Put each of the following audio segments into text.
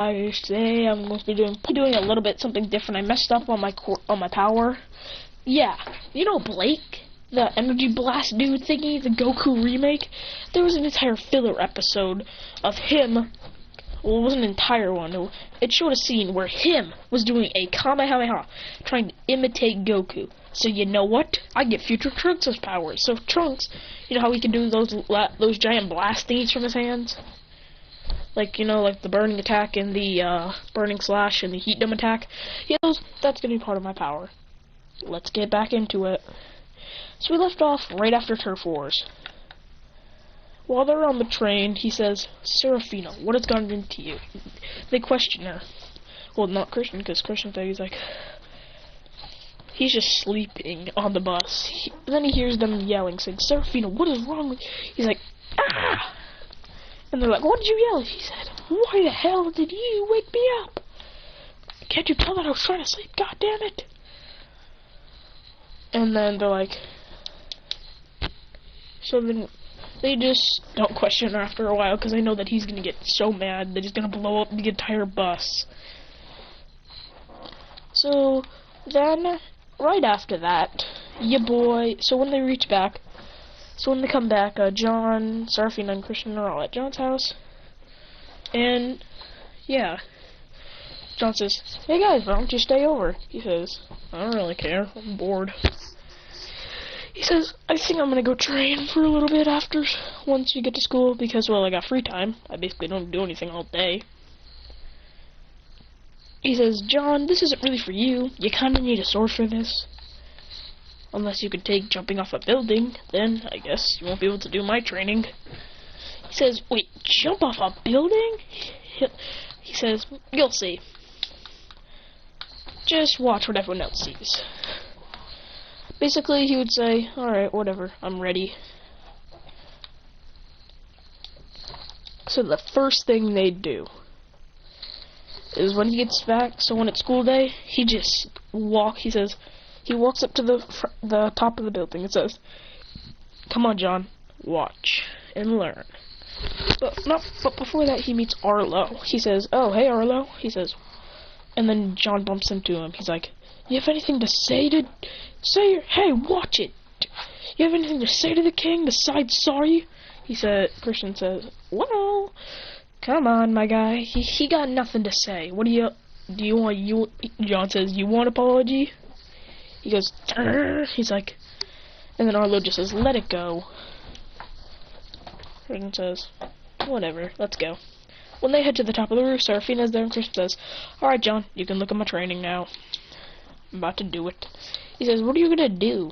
I say I'm going to be doing a little bit something different. I messed up on my power. Yeah, you know Blake, the energy blast dude thingy, the Goku remake. There was an entire filler episode of him. Well, it wasn't an entire one. It showed a scene where him was doing a Kamehameha, trying to imitate Goku. So you know what? I get future Trunks' powers. So Trunks, you know how he can do those giant blast thingies from his hands? Like, you know, like the burning attack and the burning slash and the heat dome attack. Yeah, that's gonna be part of my power. Let's get back into it. So we left off right after Turf Wars. While they're on the train, he says, Serafina, what has gotten into you? They question her. Well, not Christian, because Christian thinks he's just sleeping on the bus. Then he hears them yelling, saying, Serafina, what is wrong with you? He's like, ah! And they're like, what did you yell? He said, why the hell did you wake me up? Can't you tell that I was trying to sleep? God damn it! And then they're like, so then they just don't question her after a while because they know that he's gonna get so mad that he's gonna blow up the entire bus. So then, right after that, so when they come back, John, Serafina, and Christian are all at John's house. And, yeah. John says, hey guys, why don't you stay over? He says, I don't really care, I'm bored. He says, I think I'm gonna go train for a little bit once we get to school, because, well, I got free time. I basically don't do anything all day. He says, John, this isn't really for you. You kinda need a sword for this. Unless you could take jumping off a building, then I guess you won't be able to do my training. He says, wait, jump off a building? He says, you'll see. Just watch what everyone else sees. Basically, he would say, alright, whatever, I'm ready. So the first thing they do is when he gets back, so when it's school day, he walks up to the top of the building and says, come on, John, watch and learn. But before that, he meets Arlo. He says, oh, hey, Arlo. He says, and then John bumps into him. He's like, you have anything to say hey, watch it. You have anything to say to the king besides sorry? Christian says, well, come on, my guy. He got nothing to say. What do you want, John says, you want apology? He goes, he's like, and then Arlo just says, let it go. Christian says, whatever, let's go. When they head to the top of the roof, Serafina's there, and Christian says, alright, John, you can look at my training now. I'm about to do it. He says, what are you gonna do?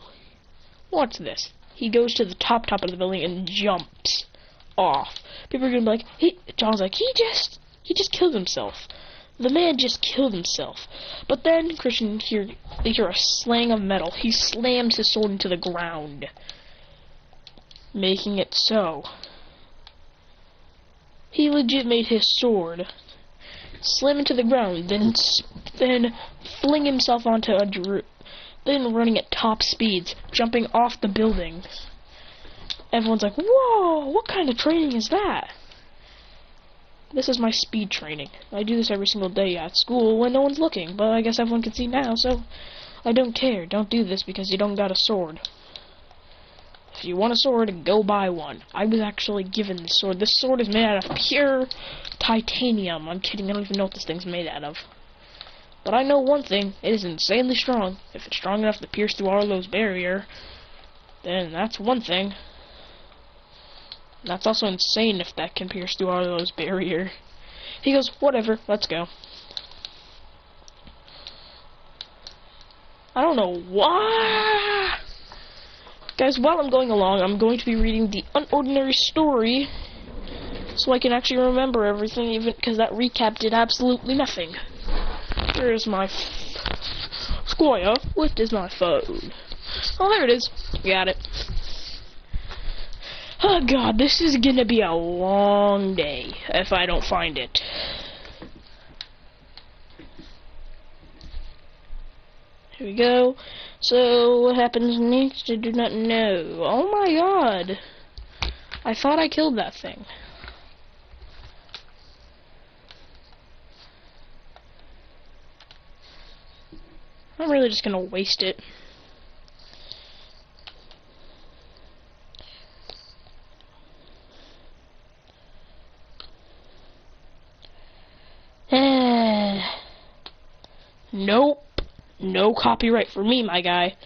What's this? He goes to the top of the building and jumps off. People are gonna be like, John's like, he just killed himself. The man just killed himself. But then they hear a slang of metal. He slams his sword into the ground, making it so. He legit made his sword slam into the ground, then fling himself onto a roof, then running at top speeds, jumping off the building. Everyone's like, whoa, what kind of training is that? This is my speed training. I do this every single day at school when no one's looking, but I guess everyone can see now, so I don't care. Don't do this because you don't got a sword. If you want a sword, go buy one. I was actually given this sword. This sword is made out of pure titanium. I'm kidding, I don't even know what this thing's made out of. But I know one thing, it is insanely strong. If it's strong enough to pierce through Arlo's barrier, then that's one thing. That's also insane if that can pierce through Arlo's barrier. He goes, whatever, let's go. I don't know why. Guys, while I'm going along, I'm going to be reading the Unordanary story, so I can actually remember everything, even because that recap did absolutely nothing. Here's my Squire. What is my phone? Oh, there it is. Got it. Oh god, this is gonna be a long day if I don't find it. Here we go. So, what happens next? I do not know. Oh my god. I thought I killed that thing. I'm really just gonna waste it. Nope. No copyright for me, my guy.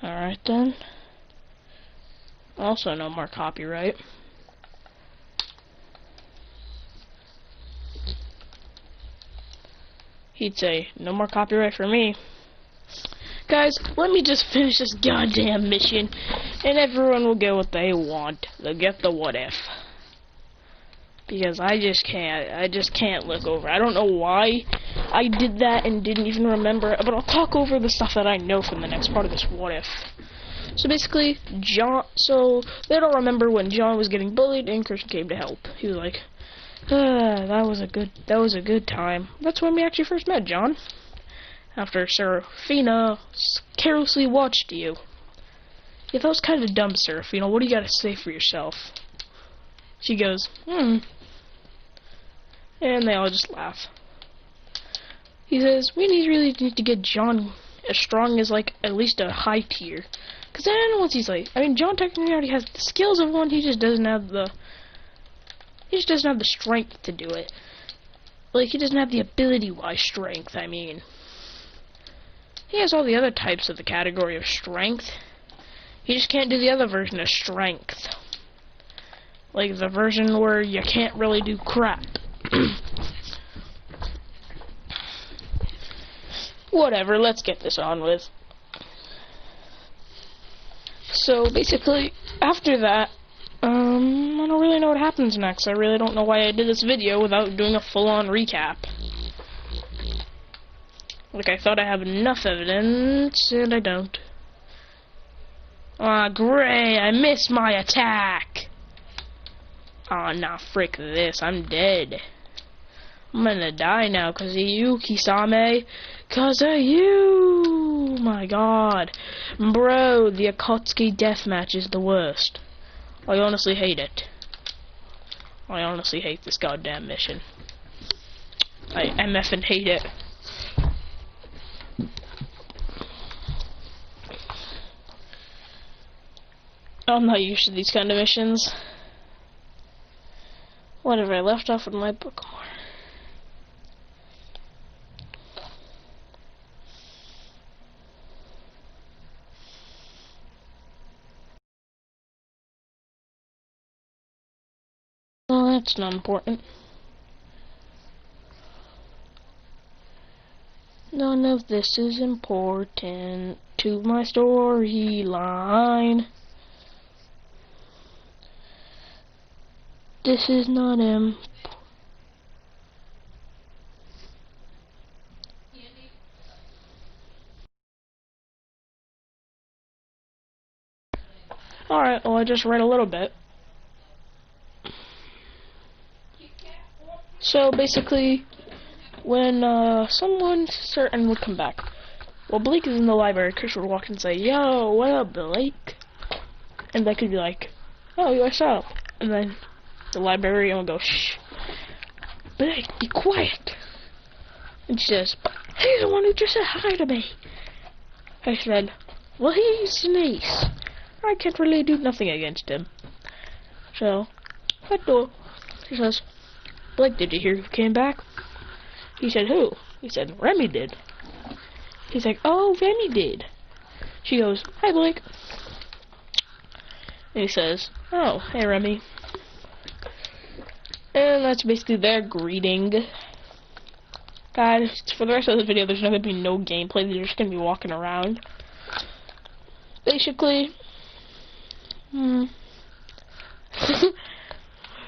Alright then. Also no more copyright. He'd say, no more copyright for me. Guys, let me just finish this goddamn mission, and everyone will get what they want. They'll get the what if. Because I just can't look over. I don't know why I did that and didn't even remember it, but I'll talk over the stuff that I know from the next part of this what if. So basically, they don't remember when John was getting bullied and Christian came to help. He was like, that was a good time. That's when we actually first met, John. After Serafina carelessly watched you. Yeah, that was kind of dumb, Serafina. What do you got to say for yourself? She goes, And they all just laugh. He says, we really need to get John as strong as, like, at least a high tier. Because then once he's like, I mean, John technically already has the skills of one, he just doesn't have the strength to do it. Like, he doesn't have the ability-wise strength, I mean. He has all the other types of the category of strength. He just can't do the other version of strength. Like the version where you can't really do crap. Whatever, let's get this on with. So basically, after that, I don't really know what happens next. I really don't know why I did this video without doing a full-on recap. Like, I thought I have enough evidence, and I don't. Aw, great, I missed my attack! Aw, nah, frick this, I'm dead. I'm gonna die now, cause of you, Kisame. Cause of you! My god. Bro, the Akatsuki deathmatch is the worst. I honestly hate it. I honestly hate this goddamn mission. I MFing hate it. I'm not used to these kind of missions. Whatever, I left off with my bookmark. Well, that's not important. None of this is important to my storyline. This is not him. Alright, well I just read a little bit. So basically, when someone certain would come back, well, Blake is in the library, Chris would walk in and say, yo, what up, Blake? And Blake could be like, oh, what's up? And then the librarian would go, shh, Blake, be quiet. And she says, he's the one who just said hi to me. I said, well, he's nice. I can't really do nothing against him. So, what do? She says, Blake, did you hear who came back? He said, who? He said, Remy did. He's like, oh, Remy did. She goes, hi, Blake. And he says, oh, hey, Remy. And that's basically their greeting. Guys, for the rest of the video, there's not going to be no gameplay. They're just going to be walking around. Basically,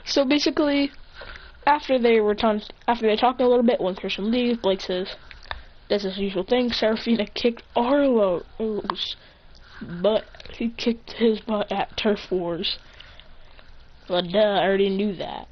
so basically, after they talk a little bit, when Christian leaves, Blake says, does his usual thing. Serafina kicked Arlo's butt. He kicked his butt at Turf Wars. Well, duh, I already knew that.